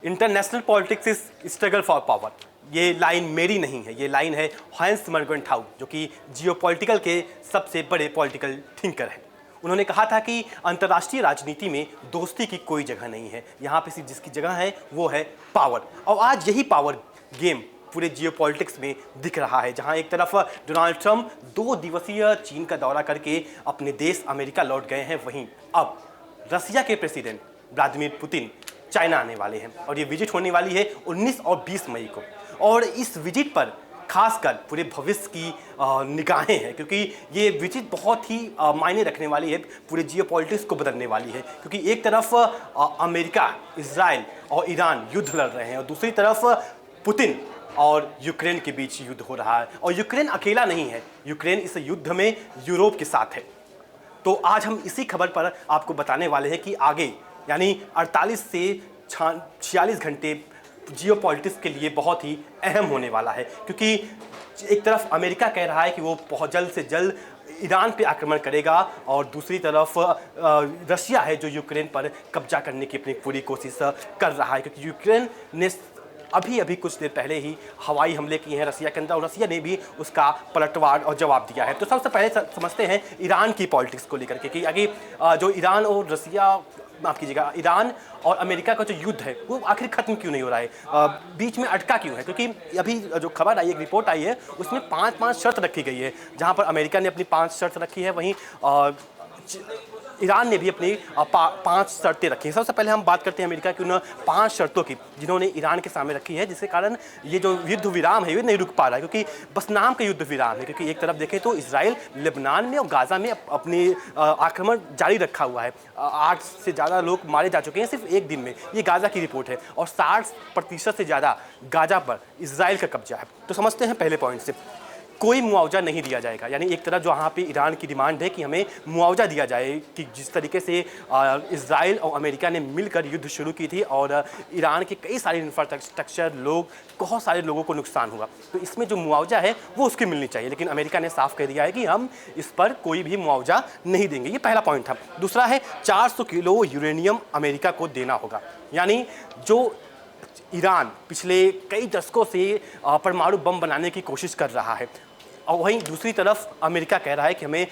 International politics is struggle for power. ये line मेरी नहीं है, ये लाइन है हाइंस मर्गेंटाउ, जो कि जियोपॉलिटिकल के सबसे बड़े पॉलिटिकल थिंकर हैं। उन्होंने कहा था कि अंतर्राष्ट्रीय राजनीति में दोस्ती की कोई जगह नहीं है, यहाँ पे सिर्फ जिसकी जगह है वो है पावर। और आज यही पावर गेम पूरे जियोपॉलिटिक्स में दिख रहा है, जहां एक तरफ डोनाल्ड ट्रंप 2 दिवसीय चीन का दौरा करके अपने देश अमेरिका लौट गए हैं, वहीं अब रसिया के प्रेसिडेंट व्लादिमीर पुतिन चाइना आने वाले हैं और ये विजिट होने वाली है 19 और 20 मई को। और इस विजिट पर खासकर पूरे भविष्य की निगाहें हैं, क्योंकि ये विजिट बहुत ही मायने रखने वाली है, पूरे जियोपॉलिटिक्स को बदलने वाली है। क्योंकि एक तरफ अमेरिका, इजराइल और ईरान युद्ध लड़ रहे हैं और दूसरी तरफ पुतिन और यूक्रेन के बीच युद्ध हो रहा है। और यूक्रेन अकेला नहीं है, यूक्रेन इस युद्ध में यूरोप के साथ है। तो आज हम इसी खबर पर आपको बताने वाले हैं कि आगे यानी 48 से 46 घंटे जियोपॉलिटिक्स के लिए बहुत ही अहम होने वाला है, क्योंकि एक तरफ अमेरिका कह रहा है कि वो बहुत जल्द से जल्द ईरान पे आक्रमण करेगा और दूसरी तरफ रशिया है जो यूक्रेन पर कब्जा करने की अपनी पूरी कोशिश कर रहा है, क्योंकि यूक्रेन ने अभी कुछ देर पहले ही हवाई हमले किए हैं रसिया के अंदर और रसिया ने भी उसका पलटवार और जवाब दिया है। तो सबसे पहले समझते हैं ईरान की पॉलिटिक्स को लेकर के कि आगे जो ईरान और रसिया, माफ़ कीजिएगा, ईरान और अमेरिका का जो युद्ध है वो आखिर खत्म क्यों नहीं हो रहा है, बीच में अटका क्यों है। क्योंकि अभी जो खबर आई, एक रिपोर्ट आई है, उसमें 5 शर्त रखी गई है, जहां पर अमेरिका ने अपनी 5 शर्त रखी है, वहीं ईरान ने भी अपनी 5 शर्तें रखी हैं। सबसे पहले हम बात करते हैं अमेरिका की उन 5 शर्तों की जिन्होंने ईरान के सामने रखी है, जिसके कारण ये जो युद्ध विराम है ये नहीं रुक पा रहा है, क्योंकि बस नाम का युद्ध विराम है। क्योंकि एक तरफ देखें तो इजराइल लेबनान में और गाज़ा में अपनी आक्रमण जारी रखा हुआ है। 8 से ज़्यादा लोग मारे जा चुके हैं सिर्फ एक दिन में, ये गाज़ा की रिपोर्ट है, और 60% से ज़्यादा गाज़ा पर इजराइल का कब्जा है। तो समझते हैं पहले पॉइंट से, कोई मुआवजा नहीं दिया जाएगा। यानी एक तरफ जो यहाँ पे ईरान की डिमांड है कि हमें मुआवजा दिया जाए, कि जिस तरीके से इजराइल और अमेरिका ने मिलकर युद्ध शुरू की थी और ईरान के कई सारे इंफ्रास्ट्रक्चर, लोग, बहुत सारे लोगों को नुकसान हुआ, तो इसमें जो मुआवजा है वो उसकी मिलनी चाहिए। लेकिन अमेरिका ने साफ कह दिया है कि हम इस पर कोई भी मुआवजा नहीं देंगे। ये पहला पॉइंट था। दूसरा है 400 किलो यूरेनियम अमेरिका को देना होगा। यानी जो ईरान पिछले कई दशकों से परमाणु बम बनाने की कोशिश कर रहा है, और वहीं दूसरी तरफ अमेरिका कह रहा है कि हमें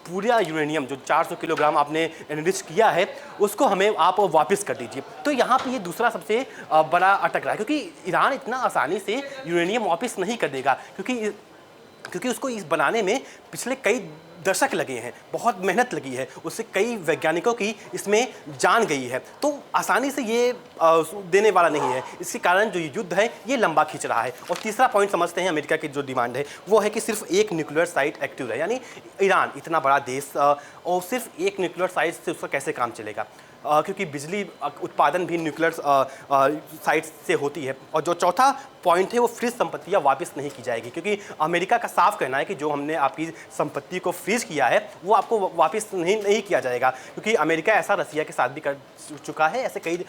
पूरा यूरेनियम जो 400 किलोग्राम आपने एनरिच किया है उसको हमें आप वापस कर दीजिए। तो यहाँ पे ये दूसरा सबसे बड़ा अटक रहा है, क्योंकि ईरान इतना आसानी से यूरेनियम वापस नहीं कर देगा, क्योंकि उसको इस बनाने में पिछले कई दशक लगे हैं, बहुत मेहनत लगी है, उससे कई वैज्ञानिकों की इसमें जान गई है। तो आसानी से ये देने वाला नहीं है, इसके कारण जो युद्ध है ये लंबा खींच रहा है। और तीसरा पॉइंट समझते हैं अमेरिका की जो डिमांड है वो है कि सिर्फ एक न्यूक्लियर साइट एक्टिव है। यानी ईरान इतना बड़ा देश और सिर्फ एक न्यूक्लियर साइट से उसका कैसे काम चलेगा, क्योंकि बिजली उत्पादन भी न्यूक्लियर साइट से होती है। और जो चौथा पॉइंट है वो फ्रीज संपत्तियां वापस नहीं की जाएगी, क्योंकि अमेरिका का साफ कहना है कि जो हमने आपकी संपत्ति को फ्रीज किया है वो आपको वापस नहीं किया जाएगा, क्योंकि अमेरिका ऐसा रसिया के साथ भी कर चुका है, ऐसे कई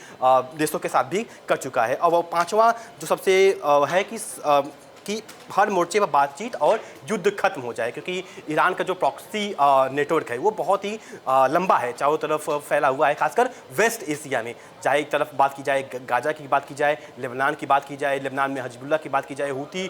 देशों के साथ भी कर चुका है। और वो पांचवा जो सबसे है कि हर मोर्चे पर बातचीत और युद्ध खत्म हो जाए, क्योंकि ईरान का जो प्रॉक्सी नेटवर्क है वो बहुत ही लंबा है, चारों तरफ फैला हुआ है, खासकर वेस्ट एशिया में। चाहे एक तरफ बात की जाए गाजा की बात की जाए, लेबनान की बात की जाए, लेबनान में हिजबुल्लाह की बात की जाए, हूती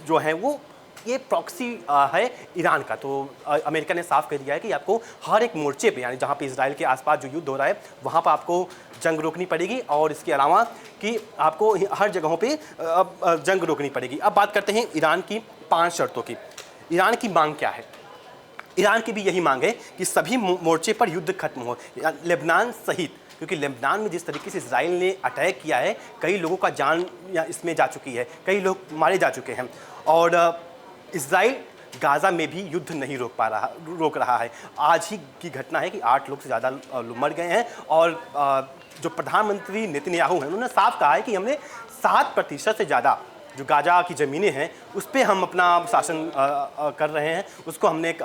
जो हैं वो ये प्रॉक्सी है ईरान का। तो अमेरिका ने साफ कह दिया है कि आपको हर एक मोर्चे पे, यानी जहाँ पे इजराइल के आसपास जो युद्ध हो रहा है वहाँ पर आपको जंग रोकनी पड़ेगी, और इसके अलावा कि आपको हर जगहों पे जंग रोकनी पड़ेगी। अब बात करते हैं ईरान की 5 शर्तों की। ईरान की मांग क्या है? ईरान की भी यही मांग है कि सभी मोर्चे पर युद्ध खत्म हो, लेबनान सहित, क्योंकि लेबनान में जिस तरीके से इजराइल ने अटैक किया है, कई लोगों का जान इसमें जा चुकी है, कई लोग मारे जा चुके हैं, और इजराइल गाज़ा में भी युद्ध नहीं रोक रहा है। आज ही की घटना है कि 8 लोग से ज़्यादा मर गए हैं, और जो प्रधानमंत्री नेतन्याहू हैं उन्होंने साफ कहा है कि हमने 7% से ज़्यादा जो गाज़ा की ज़मीनें हैं उस पर हम अपना शासन कर रहे हैं, उसको हमने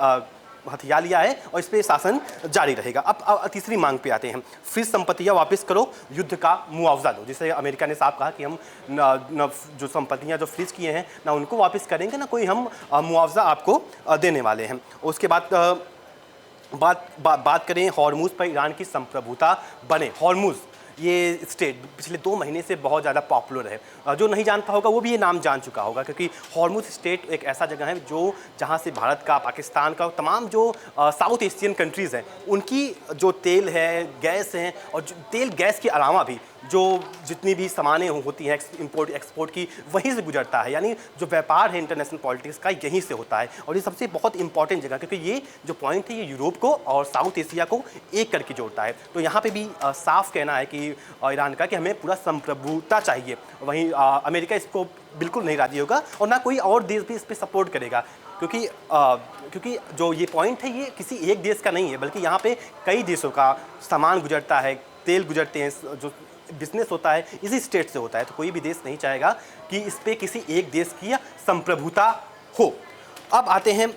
हथिया लिया है और इस पर शासन जारी रहेगा। अब तीसरी मांग पे आते हैं, फ्रीज संपत्तियां वापस करो, युद्ध का मुआवजा दो। जिसे अमेरिका ने साफ कहा कि हम न जो संपत्तियां जो फ्रीज किए हैं ना उनको वापस करेंगे, ना कोई हम मुआवजा आपको देने वाले हैं। उसके बाद बात करें हॉर्मुज़ पर ईरान की संप्रभुता बने। हॉर्मुज़ ये स्टेट पिछले 2 महीने से बहुत ज़्यादा पॉपुलर है। जो नहीं जानता होगा वो भी ये नाम जान चुका होगा, क्योंकि हॉर्मुज स्टेट एक ऐसा जगह है जो जहाँ से भारत का, पाकिस्तान का, तमाम जो साउथ एशियन कंट्रीज़ हैं उनकी जो तेल है, गैस हैं, और तेल गैस के अलावा भी जो जितनी भी सामानें होती हैं इंपोर्ट एक्सपोर्ट की, वहीं से गुजरता है। यानी जो व्यापार है इंटरनेशनल पॉलिटिक्स का, यहीं से होता है। और ये सबसे बहुत इंपॉर्टेंट जगह, क्योंकि ये जो पॉइंट है ये यूरोप को और साउथ एशिया को एक करके जोड़ता है। तो यहाँ पे भी साफ कहना है कि ईरान का कि हमें पूरा संप्रभुता चाहिए। वहीं अमेरिका इसको बिल्कुल नहीं राजी होगा, और ना कोई और देश भी इस पर सपोर्ट करेगा, क्योंकि जो ये पॉइंट है ये किसी एक देश का नहीं है, बल्कि यहाँ पे कई देशों का सामान गुजरता है, तेल गुजरते हैं, जो बिजनेस होता है इसी स्टेट से होता है। तो कोई भी देश नहीं चाहेगा कि इस पे किसी एक देश की संप्रभुता हो। अब आते हैं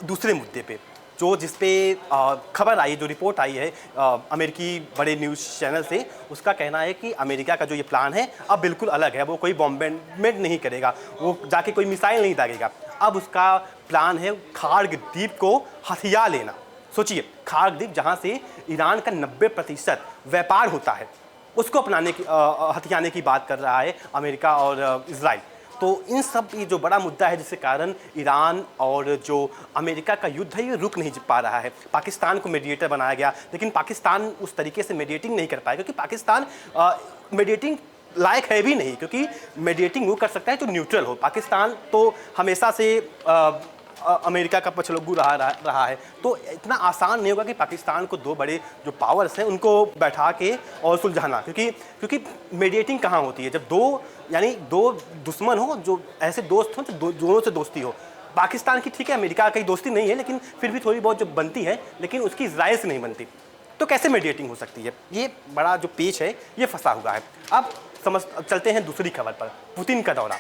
दूसरे मुद्दे पे, जो जिस पे खबर आई, जो रिपोर्ट आई है अमेरिकी बड़े न्यूज़ चैनल से। उसका कहना है कि अमेरिका का जो ये प्लान है अब बिल्कुल अलग है। वो कोई बॉम्बेमेंट नहीं करेगा, वो जाके कोई मिसाइल नहीं दागेगा। अब उसका प्लान है खार्ग द्वीप को हथिया लेना। सोचिए, खार्ग द्वीप जहाँ से ईरान का 90% व्यापार होता है, उसको अपनाने की हथियाने की बात कर रहा है अमेरिका और इजराइल। तो इन सब ये जो बड़ा मुद्दा है जिसके कारण ईरान और जो अमेरिका का युद्ध है ये रुक नहीं पा रहा है। पाकिस्तान को मीडिएटर बनाया गया, लेकिन पाकिस्तान उस तरीके से मीडिएटिंग नहीं कर पाया, क्योंकि पाकिस्तान मीडिएटिंग लायक है भी नहीं, क्योंकि मीडिएटिंग वो कर सकता है जो न्यूट्रल हो। पाकिस्तान तो हमेशा से अमेरिका का पछलग्गू रहा है। तो इतना आसान नहीं होगा कि पाकिस्तान को 2 बड़े जो पावर्स हैं उनको बैठा के और सुलझाना, क्योंकि मीडिएटिंग कहाँ होती है, जब दो दुश्मन हो, जो ऐसे दोस्त हों जो दोनों से दोस्ती हो। पाकिस्तान की ठीक है, अमेरिका की दोस्ती नहीं है, लेकिन फिर भी थोड़ी बहुत जो बनती है, लेकिन उसकी इजराइल से नहीं बनती। तो कैसे मीडिएटिंग हो सकती है? ये बड़ा जो पेच है ये फंसा हुआ है। अब चलते हैं दूसरी खबर पर। पुतिन का दौरा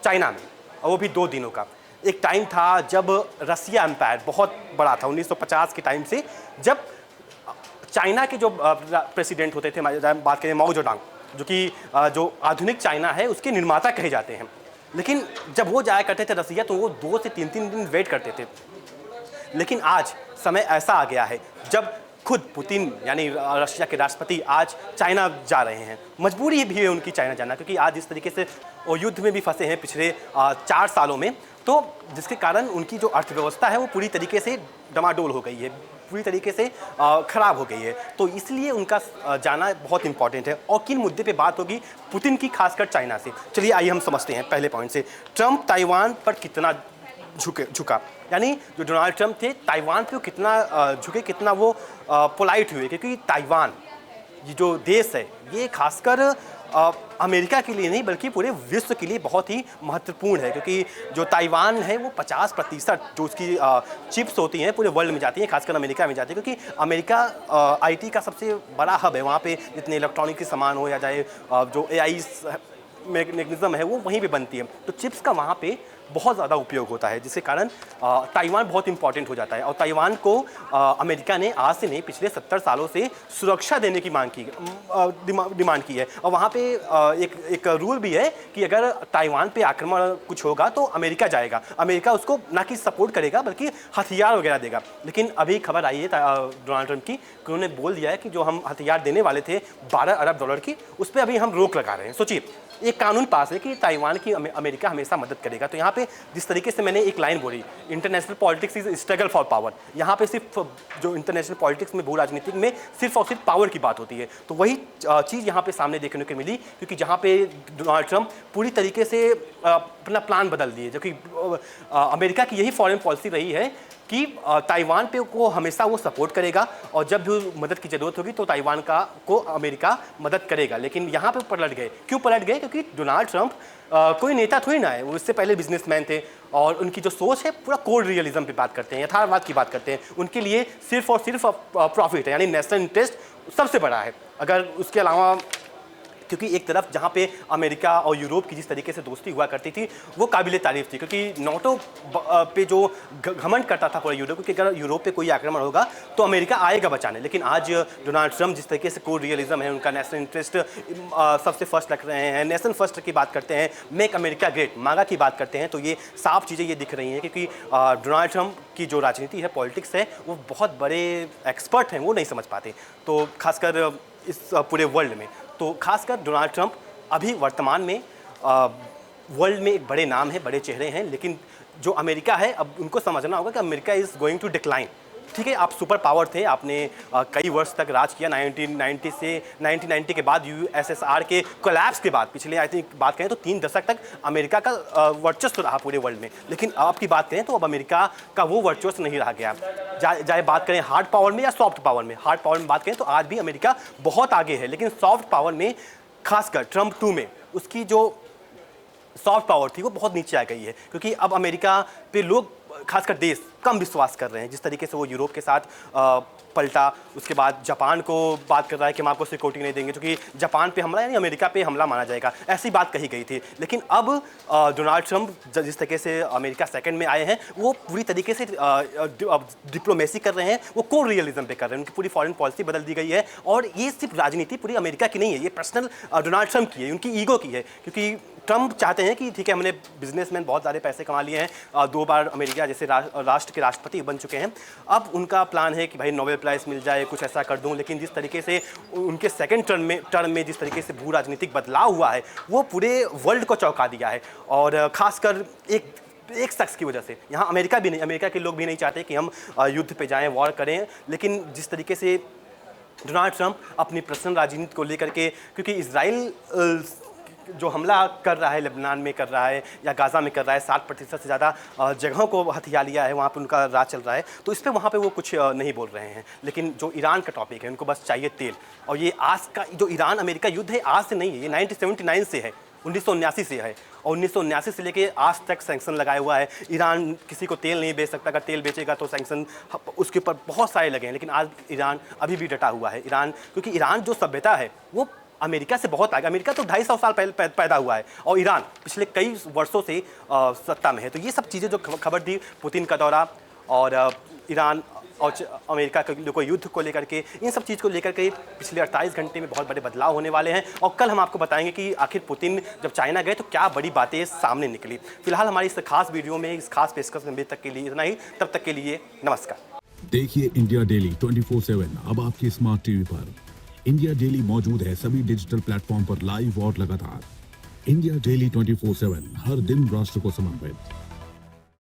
चाइना में, और वो भी 2 दिनों का। एक टाइम था जब रसिया एम्पायर बहुत बड़ा था, 1950 के टाइम से, जब चाइना के जो प्रेसिडेंट होते थे, बात करें माओ जेडुंग, जो कि जो आधुनिक चाइना है उसके निर्माता कहे जाते हैं। लेकिन जब वो जाया करते थे रसिया, तो वो 2 से 3 दिन वेट करते थे। लेकिन आज समय ऐसा आ गया है जब खुद पुतिन यानी रशिया के राष्ट्रपति आज चाइना जा रहे हैं। मजबूरी भी है उनकी चाइना जाना, क्योंकि आज इस तरीके से वो युद्ध में भी फंसे हैं पिछले 4 सालों में, तो जिसके कारण उनकी जो अर्थव्यवस्था है वो पूरी तरीके से डमाडोल हो गई है, पूरी तरीके से ख़राब हो गई है। तो इसलिए उनका जाना बहुत इंपॉर्टेंट है। और किन मुद्दे पे बात होगी पुतिन की, खासकर चाइना से? चलिए आइए हम समझते हैं पहले पॉइंट से। ट्रंप ताइवान पर कितना झुका, यानी जो डोनाल्ड ट्रंप थे ताइवान पे कितना झुके, कितना वो पोलाइट हुए, क्योंकि ताइवान ये जो देश है ये खासकर अमेरिका के लिए नहीं बल्कि पूरे विश्व के लिए बहुत ही महत्वपूर्ण है, क्योंकि जो ताइवान है वो 50% जो उसकी चिप्स होती हैं पूरे वर्ल्ड में जाती हैं, खासकर अमेरिका में जाती है, क्योंकि अमेरिका आईटी का सबसे बड़ा हब है। वहाँ पे जितने इलेक्ट्रॉनिक के सामान हो या चाहे जो एआई मैकेनिज्म है वो वहीं पे बनती है। तो चिप्स का वहाँ पे बहुत ज़्यादा उपयोग होता है, जिसके कारण ताइवान बहुत इंपॉर्टेंट हो जाता है। और ताइवान को अमेरिका ने आज से नहीं पिछले 70 सालों से सुरक्षा देने की डिमांड की है। और वहाँ पे एक रूल भी है कि अगर ताइवान पे आक्रमण कुछ होगा तो अमेरिका जाएगा, अमेरिका उसको ना कि सपोर्ट करेगा बल्कि हथियार वगैरह देगा। लेकिन अभी खबर आई है डोनाल्ड ट्रंप की कि उन्होंने बोल दिया है कि जो हम हथियार देने वाले थे $12 अरब की, उस पर अभी हम रोक लगा रहे हैं। सोचिए, एक कानून पास है कि ताइवान की अमेरिका हमेशा मदद करेगा। तो यहाँ पे जिस तरीके से मैंने एक लाइन बोली, international politics is struggle for power, यहाँ पे सिर्फ जो इंटरनेशनल पॉलिटिक्स में, भू राजनीतिक में सिर्फ और सिर्फ पावर की बात होती है। तो वही चीज़ यहाँ पे सामने देखने को मिली, क्योंकि जहाँ पे डोनाल्ड ट्रंप पूरी तरीके से अपना प्लान बदल दिए, जो कि अमेरिका की यही फॉरेन पॉलिसी रही है कि ताइवान पे को हमेशा वो सपोर्ट करेगा, और जब भी मदद की ज़रूरत होगी तो ताइवान को अमेरिका मदद करेगा। लेकिन यहाँ पे पलट गए। क्यों पलट गए? क्योंकि डोनाल्ड ट्रंप कोई नेता थोड़ी ना है, वो इससे पहले बिजनेसमैन थे, और उनकी जो सोच है पूरा कोल्ड रियलिज्म पे बात करते हैं, यथार्थवाद की बात करते हैं। उनके लिए सिर्फ और सिर्फ प्रॉफिट है, यानी नेशनल इंटरेस्ट सबसे बड़ा है। अगर उसके अलावा, क्योंकि एक तरफ जहाँ पे अमेरिका और यूरोप की जिस तरीके से दोस्ती हुआ करती थी वो काबिले तारीफ थी, क्योंकि नाटो पे जो घमंड करता था पूरा यूरोप, क्योंकि अगर यूरोप पे कोई आक्रमण होगा तो अमेरिका आएगा बचाने। लेकिन आज डोनाल्ड ट्रंप जिस तरीके से कोल्ड रियलिज्म है, उनका नेशनल इंटरेस्ट सबसे फर्स्ट रख रहे हैं, नेशनल फर्स्ट की बात करते हैं, मेक अमेरिका ग्रेट, मागा की बात करते हैं, तो ये साफ चीज़ें ये दिख रही हैं। क्योंकि डोनाल्ड ट्रंप की जो राजनीति है, पॉलिटिक्स है, वो बहुत बड़े एक्सपर्ट हैं, वो नहीं समझ पाते। तो खासकर इस पूरे वर्ल्ड में। तो खासकर डोनाल्ड ट्रंप अभी वर्तमान में वर्ल्ड में एक बड़े नाम हैं, बड़े चेहरे हैं, लेकिन जो अमेरिका है अब उनको समझना होगा कि America is going to decline. ठीक है, आप सुपर पावर थे, आपने कई वर्ष तक राज किया। 1990 से 1990 के बाद यूएसएसआर के कोलैप्स के बाद पिछले आई थिंक बात करें तो 3 दशक तक अमेरिका का वर्चस्व रहा पूरे वर्ल्ड में। लेकिन अब की बात करें तो अब अमेरिका का वो वर्चस्व नहीं रहा गया। चाहे बात करें हार्ड पावर में या सॉफ्ट पावर में। हार्ड पावर में बात करें तो आज भी अमेरिका बहुत आगे है, लेकिन सॉफ्ट पावर में खासकर ट्रंप 2 में उसकी जो सॉफ्ट पावर थी वो बहुत नीचे आ गई है, क्योंकि अब अमेरिका पे लोग खासकर देश कम विश्वास कर रहे हैं। जिस तरीके से वो यूरोप के साथ पलटा, उसके बाद जापान को बात कर रहा है कि हम आपको सिक्योरिटी नहीं देंगे, क्योंकि जापान पे हमला यानी अमेरिका पे हमला माना जाएगा, ऐसी बात कही गई थी। लेकिन अब डोनाल्ड ट्रंप जिस तरीके से अमेरिका सेकंड में आए हैं, वो पूरी तरीके से डिप्लोमेसी कर रहे हैं, वो को रियलिज्म पे कर रहे हैं। उनकी पूरी फॉरेन पॉलिसी बदल दी गई है, और ये सिर्फ राजनीति पूरी अमेरिका की नहीं है, ये पर्सनल डोनाल्ड ट्रंप की है, उनकी ईगो की है। क्योंकि ट्रंप चाहते हैं कि ठीक है, हमने बिजनेसमैन बहुत सारे पैसे कमा लिए हैं, 2 बार अमेरिका जैसे राष्ट्र के राष्ट्रपति बन चुके हैं। अब उनका प्लान है कि भाई नोबेल प्राइज़ मिल जाए, कुछ ऐसा कर दूं। लेकिन जिस तरीके से उनके सेकंड टर्म में जिस तरीके से भू राजनीतिक बदलाव हुआ है, वो पूरे वर्ल्ड को चौंका दिया है। और खासकर एक शख्स की वजह से, यहाँ अमेरिका भी नहीं, अमेरिका के लोग भी नहीं चाहते कि हम युद्ध पे जाएं, वॉर करें। लेकिन जिस तरीके से डोनाल्ड ट्रंप अपनी पर्सनल राजनीति को लेकर के, क्योंकि इजराइल जो हमला कर रहा है, लेबनान में कर रहा है या गाज़ा में कर रहा है, 60% से ज़्यादा जगहों को हथिया लिया है, वहाँ पे उनका राज चल रहा है, तो इस पे वहाँ पे वो कुछ नहीं बोल रहे हैं। लेकिन जो ईरान का टॉपिक है, उनको बस चाहिए तेल। और ये आज का जो ईरान अमेरिका युद्ध है आज से नहीं है, ये 1979 से है, 1979 से है। और 1979 से लेके आज तक सैंक्शन लगाया हुआ है। ईरान किसी को तेल नहीं बेच सकता, अगर तेल बेचेगा तो सैंक्शन उसके ऊपर बहुत सारे लगे हैं। लेकिन आज ईरान अभी भी डटा हुआ है। ईरान, क्योंकि ईरान जो सभ्यता है वो अमेरिका से बहुत आगे। अमेरिका तो 250 साल पहले पैदा हुआ है, और ईरान पिछले कई वर्षों से सत्ता में है। तो ये सब चीज़ें जो खबर दी, पुतिन का दौरा और ईरान और अमेरिका के युद्ध को लेकर के, इन सब चीज़ को लेकर के पिछले 48 घंटे में बहुत बड़े बदलाव होने वाले हैं। और कल हम आपको बताएंगे कि आखिर पुतिन जब चाइना गए तो क्या बड़ी बातें सामने निकली। फिलहाल हमारी इस खास वीडियो में, इस खास पेशकश में तक के लिए इतना ही। तब तक के लिए नमस्कार। देखिए इंडिया डेली 24/7 अब आपकी स्मार्ट टीवी पर। इंडिया डेली मौजूद है सभी डिजिटल प्लेटफॉर्म पर लाइव और लगातार। इंडिया डेली 24/7 हर दिन राष्ट्र को समर्पित।